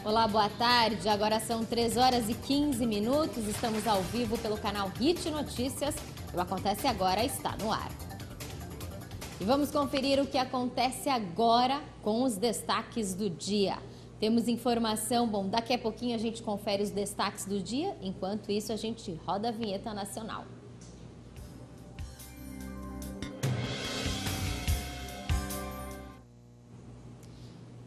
Olá, boa tarde. Agora são 3 horas e 15 minutos. Estamos ao vivo pelo canal HIT Notícias. O Acontece Agora está no ar. E vamos conferir o que acontece agora com os destaques do dia. Temos informação, daqui a pouquinho a gente confere os destaques do dia. Enquanto isso, a gente roda a vinheta nacional.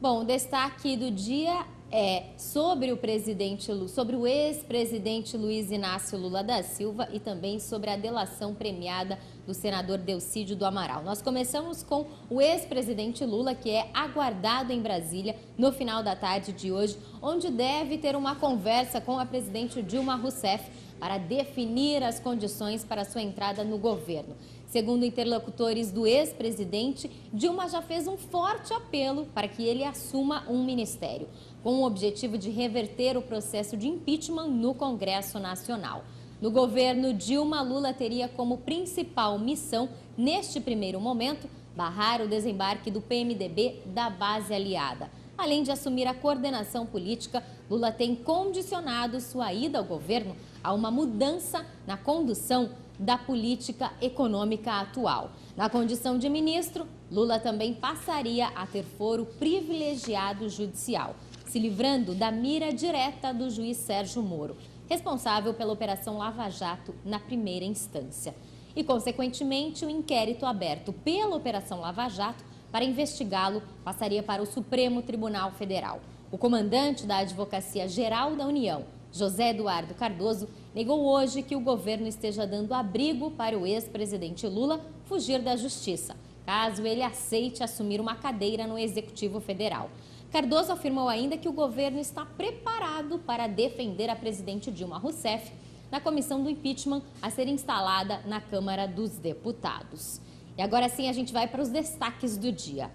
Bom, o destaque do dia é sobre o ex-presidente Luiz Inácio Lula da Silva e também sobre a delação premiada do senador Delcídio do Amaral. Nós começamos com o ex-presidente Lula, que é aguardado em Brasília no final da tarde de hoje, onde deve ter uma conversa com a presidente Dilma Rousseff para definir as condições para sua entrada no governo. Segundo interlocutores do ex-presidente, Dilma já fez um forte apelo para que ele assuma um ministério, com o objetivo de reverter o processo de impeachment no Congresso Nacional. No governo Dilma, Lula teria como principal missão, neste primeiro momento, barrar o desembarque do PMDB da base aliada. Além de assumir a coordenação política, Lula tem condicionado sua ida ao governo a uma mudança na condução da política econômica atual. Na condição de ministro, Lula também passaria a ter foro privilegiado judicial, se livrando da mira direta do juiz Sérgio Moro, responsável pela Operação Lava Jato na primeira instância. E, consequentemente, o inquérito aberto pela Operação Lava Jato para investigá-lo passaria para o Supremo Tribunal Federal. O comandante da Advocacia Geral da União, José Eduardo Cardoso, negou hoje que o governo esteja dando abrigo para o ex-presidente Lula fugir da justiça, caso ele aceite assumir uma cadeira no Executivo Federal. Cardoso afirmou ainda que o governo está preparado para defender a presidente Dilma Rousseff na comissão do impeachment a ser instalada na Câmara dos Deputados. E agora sim a gente vai para os destaques do dia.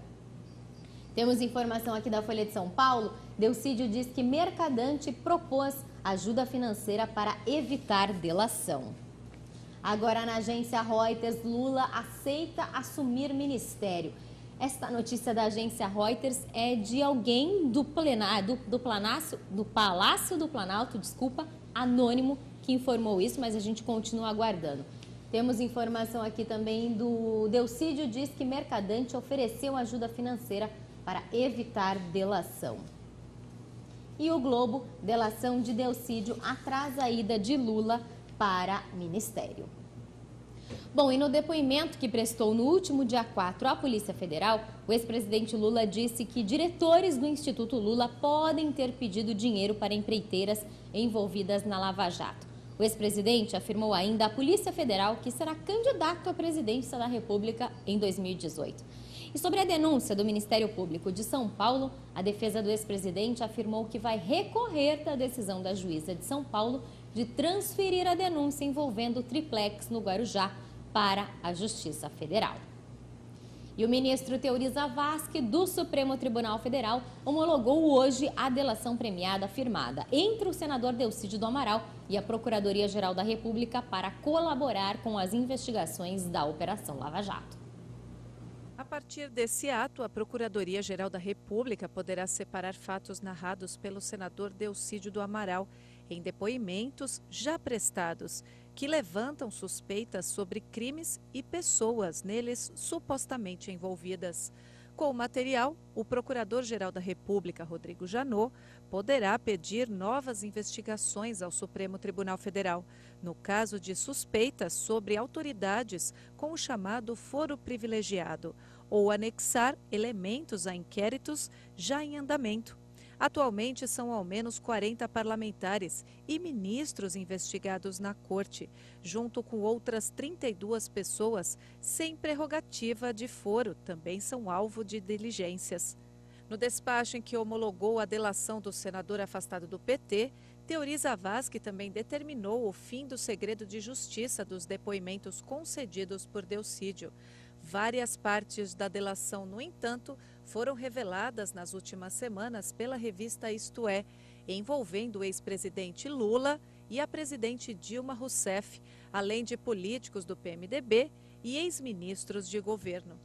Temos informação aqui da Folha de São Paulo. Delcídio diz que Mercadante propôs ajuda financeira para evitar delação. Agora na agência Reuters, Lula aceita assumir ministério. Esta notícia da agência Reuters é de alguém do Palácio do Planalto, anônimo, que informou isso, mas a gente continua aguardando. Temos informação aqui também do Delcídio diz que Mercadante ofereceu ajuda financeira para evitar delação. E o Globo, delação de Delcídio atrasa a ida de Lula para ministério. Bom, e no depoimento que prestou no último dia 4 à Polícia Federal, o ex-presidente Lula disse que diretores do Instituto Lula podem ter pedido dinheiro para empreiteiras envolvidas na Lava Jato. O ex-presidente afirmou ainda à Polícia Federal que será candidato à presidência da República em 2018. E sobre a denúncia do Ministério Público de São Paulo, a defesa do ex-presidente afirmou que vai recorrer da decisão da juíza de São Paulo de transferir a denúncia envolvendo o triplex no Guarujá para a Justiça Federal. E o ministro Teori Zavascki, do Supremo Tribunal Federal, homologou hoje a delação premiada firmada entre o senador Delcídio do Amaral e a Procuradoria-Geral da República para colaborar com as investigações da Operação Lava Jato. A partir desse ato, a Procuradoria-Geral da República poderá separar fatos narrados pelo senador Delcídio do Amaral em depoimentos já prestados, que levantam suspeitas sobre crimes e pessoas neles supostamente envolvidas. Com o material, o Procurador-Geral da República, Rodrigo Janot, poderá pedir novas investigações ao Supremo Tribunal Federal, no caso de suspeitas sobre autoridades com o chamado foro privilegiado, ou anexar elementos a inquéritos já em andamento. Atualmente, são ao menos 40 parlamentares e ministros investigados na Corte, junto com outras 32 pessoas sem prerrogativa de foro, também são alvo de diligências. No despacho em que homologou a delação do senador afastado do PT, Teori Zavascki também determinou o fim do segredo de justiça dos depoimentos concedidos por Delcídio. Várias partes da delação, no entanto, foram reveladas nas últimas semanas pela revista Isto É, envolvendo o ex-presidente Lula e a presidente Dilma Rousseff, além de políticos do PMDB e ex-ministros de governo.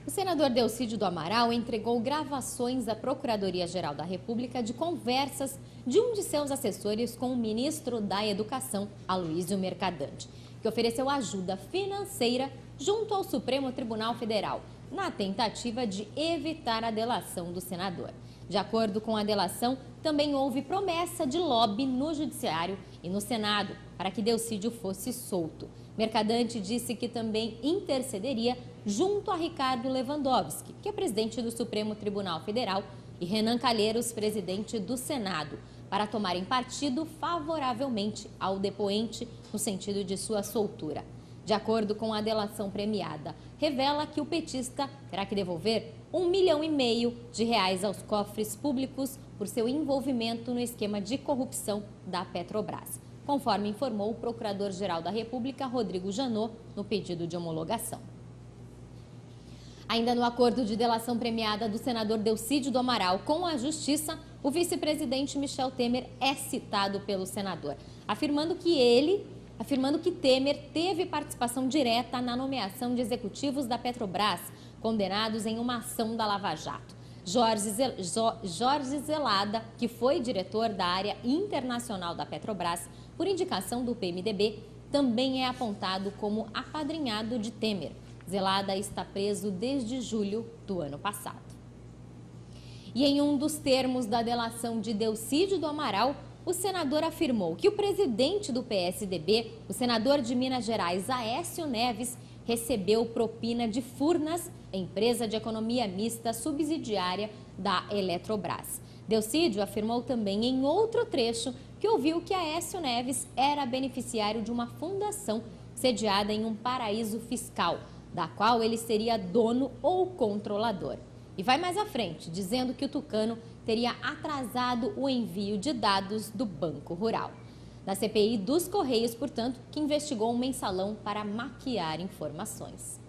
O senador Delcídio do Amaral entregou gravações à Procuradoria-Geral da República de conversas de um de seus assessores com o ministro da Educação, Aloysio Mercadante, que ofereceu ajuda financeira junto ao Supremo Tribunal Federal, na tentativa de evitar a delação do senador. De acordo com a delação, também houve promessa de lobby no Judiciário e no Senado para que Delcídio fosse solto. Mercadante disse que também intercederia junto a Ricardo Lewandowski, que é presidente do Supremo Tribunal Federal, e Renan Calheiros, presidente do Senado, para tomarem partido favoravelmente ao depoente no sentido de sua soltura. De acordo com a delação premiada, revela que o petista terá que devolver R$1,5 milhão aos cofres públicos por seu envolvimento no esquema de corrupção da Petrobras, conforme informou o Procurador-Geral da República, Rodrigo Janot, no pedido de homologação. Ainda no acordo de delação premiada do senador Delcídio do Amaral com a Justiça, o vice-presidente Michel Temer é citado pelo senador, afirmando que Temer teve participação direta na nomeação de executivos da Petrobras, condenados em uma ação da Lava Jato. Jorge Zelada, que foi diretor da área internacional da Petrobras, por indicação do PMDB, também é apontado como apadrinhado de Temer. Zelada está preso desde julho do ano passado. E em um dos termos da delação de Delcídio do Amaral, o senador afirmou que o presidente do PSDB, o senador de Minas Gerais, Aécio Neves, recebeu propina de Furnas, empresa de economia mista subsidiária da Eletrobras. Delcídio afirmou também em outro trecho que ouviu que Aécio Neves era beneficiário de uma fundação sediada em um paraíso fiscal, da qual ele seria dono ou controlador. E vai mais à frente, dizendo que o tucano teria atrasado o envio de dados do Banco Rural. Da CPI dos Correios, portanto, que investigou um mensalão para maquiar informações.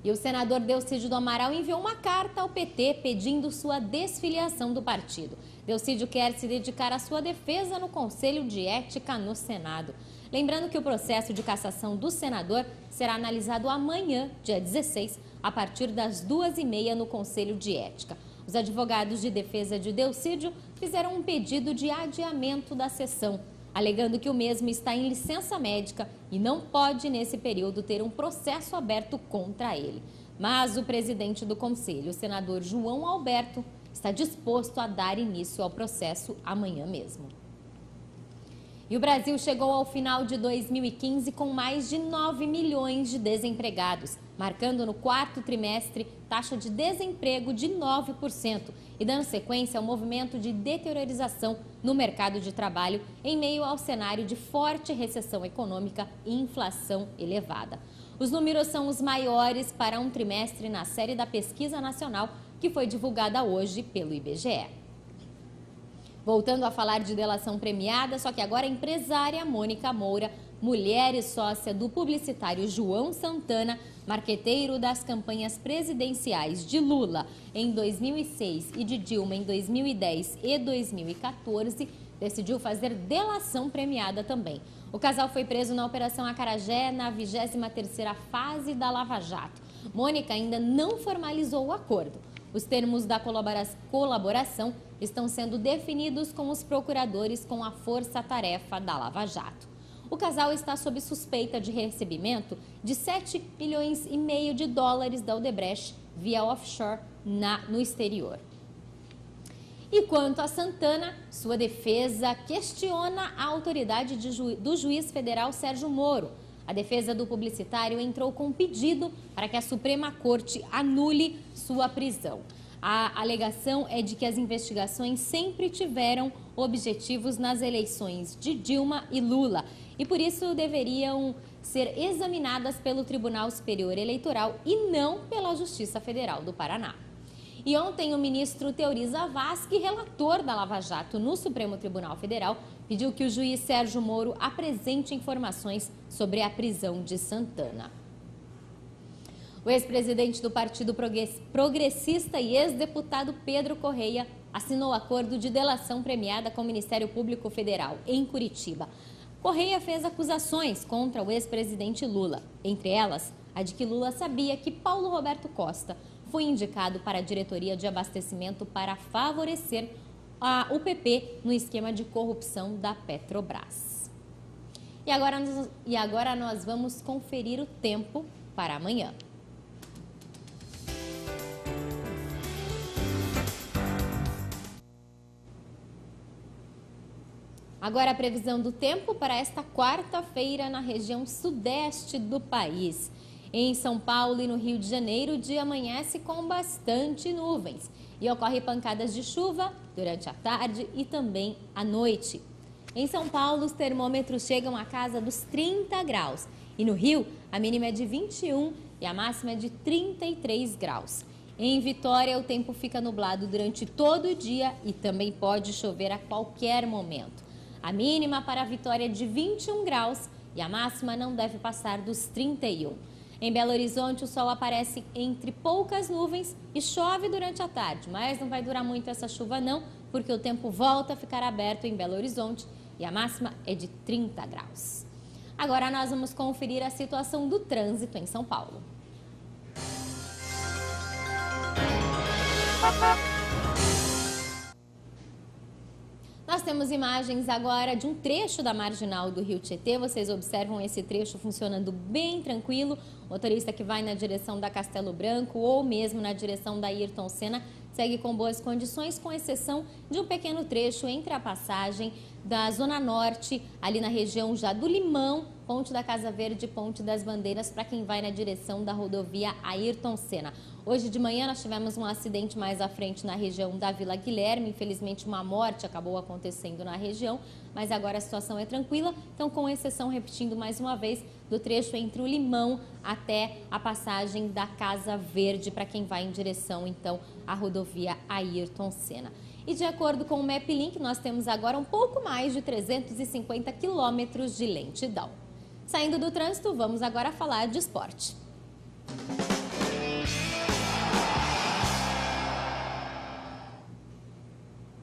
E o senador Delcídio do Amaral enviou uma carta ao PT pedindo sua desfiliação do partido. Delcídio quer se dedicar à sua defesa no Conselho de Ética no Senado. Lembrando que o processo de cassação do senador será analisado amanhã, dia 16, a partir das 2h30 no Conselho de Ética. Os advogados de defesa de Delcídio fizeram um pedido de adiamento da sessão, alegando que o mesmo está em licença médica e não pode, nesse período, ter um processo aberto contra ele. Mas o presidente do Conselho, o senador João Alberto, está disposto a dar início ao processo amanhã mesmo. E o Brasil chegou ao final de 2015 com mais de 9 milhões de desempregados, marcando no quarto trimestre taxa de desemprego de 9% e dando sequência ao movimento de deteriorização no mercado de trabalho em meio ao cenário de forte recessão econômica e inflação elevada. Os números são os maiores para um trimestre na série da Pesquisa Nacional, que foi divulgada hoje pelo IBGE. Voltando a falar de delação premiada, só que agora a empresária Mônica Moura, mulher e sócia do publicitário João Santana, marqueteiro das campanhas presidenciais de Lula em 2006 e de Dilma em 2010 e 2014, decidiu fazer delação premiada também. O casal foi preso na Operação Acarajé, na 23ª fase da Lava Jato. Mônica ainda não formalizou o acordo. Os termos da colaboração estão sendo definidos com os procuradores com a força-tarefa da Lava Jato. O casal está sob suspeita de recebimento de 7,5 milhões de dólares da Odebrecht via offshore no exterior. E quanto a Santana, sua defesa questiona a autoridade do juiz federal Sérgio Moro. A defesa do publicitário entrou com um pedido para que a Suprema Corte anule sua prisão. A alegação é de que as investigações sempre tiveram objetivos nas eleições de Dilma e Lula e por isso deveriam ser examinadas pelo Tribunal Superior Eleitoral e não pela Justiça Federal do Paraná. E ontem o ministro Teori Zavascki, relator da Lava Jato no Supremo Tribunal Federal, pediu que o juiz Sérgio Moro apresente informações sobre a prisão de Santana. O ex-presidente do Partido Progressista e ex-deputado Pedro Correia assinou acordo de delação premiada com o Ministério Público Federal em Curitiba. Correia fez acusações contra o ex-presidente Lula, entre elas A de que Lula sabia que Paulo Roberto Costa foi indicado para a diretoria de abastecimento para favorecer o PP no esquema de corrupção da Petrobras. E agora nós vamos conferir o tempo para amanhã. Agora a previsão do tempo para esta quarta-feira na região sudeste do país. Em São Paulo e no Rio de Janeiro, o dia amanhece com bastante nuvens e ocorre pancadas de chuva durante a tarde e também à noite. Em São Paulo, os termômetros chegam à casa dos 30 graus e no Rio, a mínima é de 21 e a máxima é de 33 graus. Em Vitória, o tempo fica nublado durante todo o dia e também pode chover a qualquer momento. A mínima para a Vitória é de 21 graus e a máxima não deve passar dos 31. Em Belo Horizonte, o sol aparece entre poucas nuvens e chove durante a tarde, mas não vai durar muito essa chuva não, porque o tempo volta a ficar aberto em Belo Horizonte e a máxima é de 30 graus. Agora nós vamos conferir a situação do trânsito em São Paulo. Nós temos imagens agora de um trecho da marginal do Rio Tietê. Vocês observam esse trecho funcionando bem tranquilo. O motorista que vai na direção da Castelo Branco ou mesmo na direção da Ayrton Senna segue com boas condições, com exceção de um pequeno trecho entre a passagem da Zona Norte, ali na região já do Limão, Ponte da Casa Verde e Ponte das Bandeiras, para quem vai na direção da rodovia Ayrton Senna. Hoje de manhã nós tivemos um acidente mais à frente na região da Vila Guilherme. Infelizmente uma morte acabou acontecendo na região, mas agora a situação é tranquila. Então, com exceção, repetindo mais uma vez, do trecho entre o Limão até a passagem da Casa Verde, para quem vai em direção, então, à rodovia Ayrton Senna. E de acordo com o MapLink, nós temos agora um pouco mais de 350 quilômetros de lentidão. Saindo do trânsito, vamos agora falar de esporte.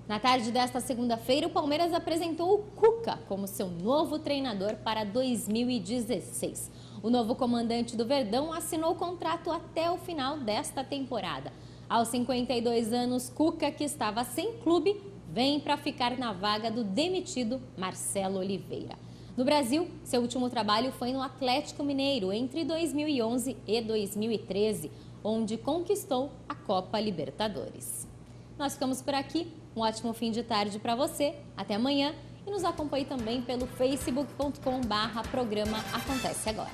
Na tarde desta segunda-feira, o Palmeiras apresentou o Cuca como seu novo treinador para 2016. O novo comandante do Verdão assinou o contrato até o final desta temporada. Aos 52 anos, Cuca, que estava sem clube, vem para ficar na vaga do demitido Marcelo Oliveira. No Brasil, seu último trabalho foi no Atlético Mineiro entre 2011 e 2013, onde conquistou a Copa Libertadores. Nós ficamos por aqui. Um ótimo fim de tarde para você. Até amanhã e nos acompanhe também pelo facebook.com/programa Acontece Agora.